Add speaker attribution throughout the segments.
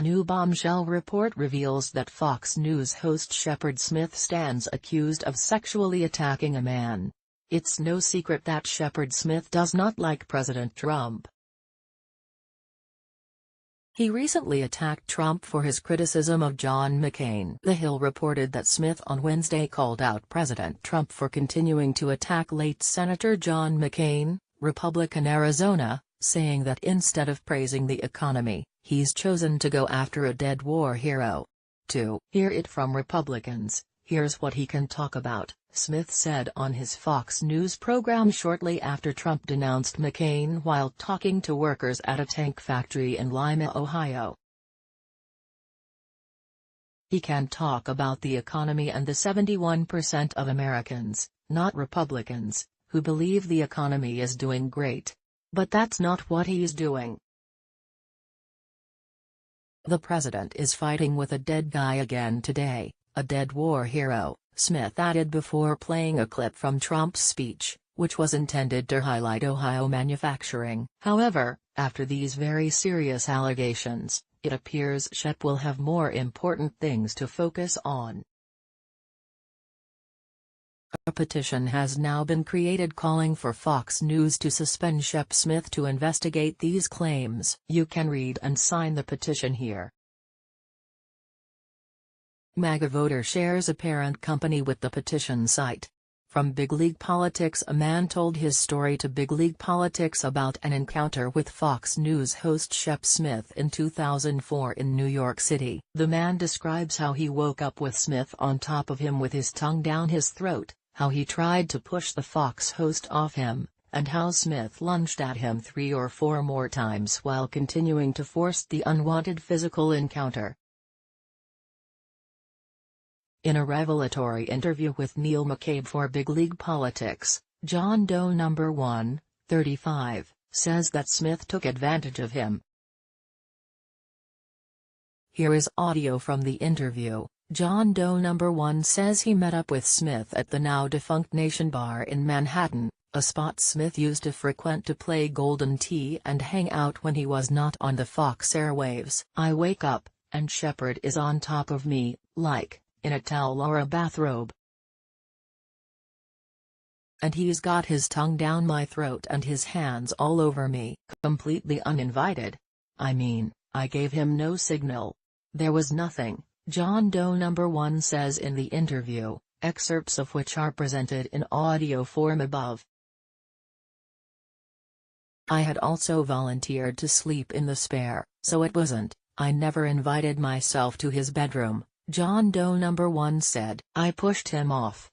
Speaker 1: A new bombshell report reveals that Fox News host Shepard Smith stands accused of sexually attacking a man. It's no secret that Shepard Smith does not like President Trump. He recently attacked Trump for his criticism of John McCain. The Hill reported that Smith on Wednesday called out President Trump for continuing to attack late Senator John McCain, Republican Arizona, saying that instead of praising the economy, he's chosen to go after a dead war hero. To hear it from Republicans, here's what he can talk about, Smith said on his Fox News program shortly after Trump denounced McCain while talking to workers at a tank factory in Lima, Ohio. He can talk about the economy and the 71% of Americans, not Republicans, who believe the economy is doing great. But that's not what he's doing. The president is fighting with a dead guy again today, a dead war hero, Smith added before playing a clip from Trump's speech, which was intended to highlight Ohio manufacturing. However, after these very serious allegations, it appears Shep will have more important things to focus on. A petition has now been created calling for Fox News to suspend Shep Smith to investigate these claims. You can read and sign the petition here. MAGA voter shares apparent company with the petition site. From Big League Politics, a man told his story to Big League Politics about an encounter with Fox News host Shep Smith in 2004 in New York City. The man describes how he woke up with Smith on top of him with his tongue down his throat, how he tried to push the Fox host off him, and how Smith lunged at him 3 or 4 more times while continuing to force the unwanted physical encounter. In a revelatory interview with Neil McCabe for Big League Politics, John Doe No. 1, 35, says that Smith took advantage of him. Here is audio from the interview. John Doe No. 1 says he met up with Smith at the now-defunct Nation Bar in Manhattan, a spot Smith used to frequent to play Golden Tee and hang out when he was not on the Fox airwaves. I wake up, and Shepard is on top of me, like, in a towel or a bathrobe. And he's got his tongue down my throat and his hands all over me, completely uninvited. I mean, I gave him no signal. There was nothing, John Doe No. 1 says in the interview, excerpts of which are presented in audio form above. I had also volunteered to sleep in the spare, so it wasn't, I never invited myself to his bedroom, John Doe No. 1 said. I pushed him off.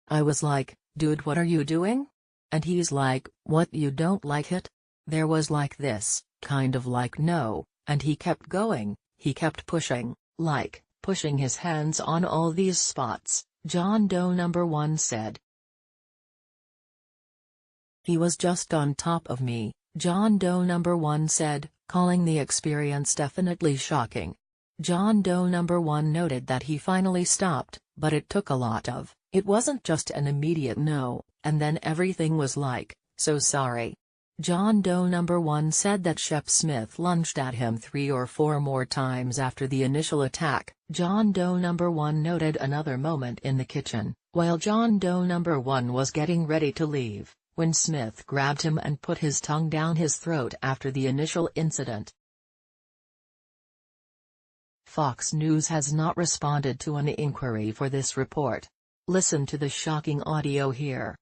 Speaker 1: I was like, dude, what are you doing? And he's like, what, you don't like it? There was like this, kind of like no, and he kept going, he kept pushing, like, pushing his hands on all these spots, John Doe No. 1 said. He was just on top of me, John Doe No. 1 said, calling the experience definitely shocking. John Doe No. 1 noted that he finally stopped, but it took a lot of, it wasn't just an immediate no, and then everything was like, so sorry. John Doe No. 1 said that Shep Smith lunged at him 3 or 4 more times after the initial attack. John Doe No. 1 noted another moment in the kitchen, while John Doe No. 1 was getting ready to leave, when Smith grabbed him and put his tongue down his throat after the initial incident. Fox News has not responded to an inquiry for this report. Listen to the shocking audio here.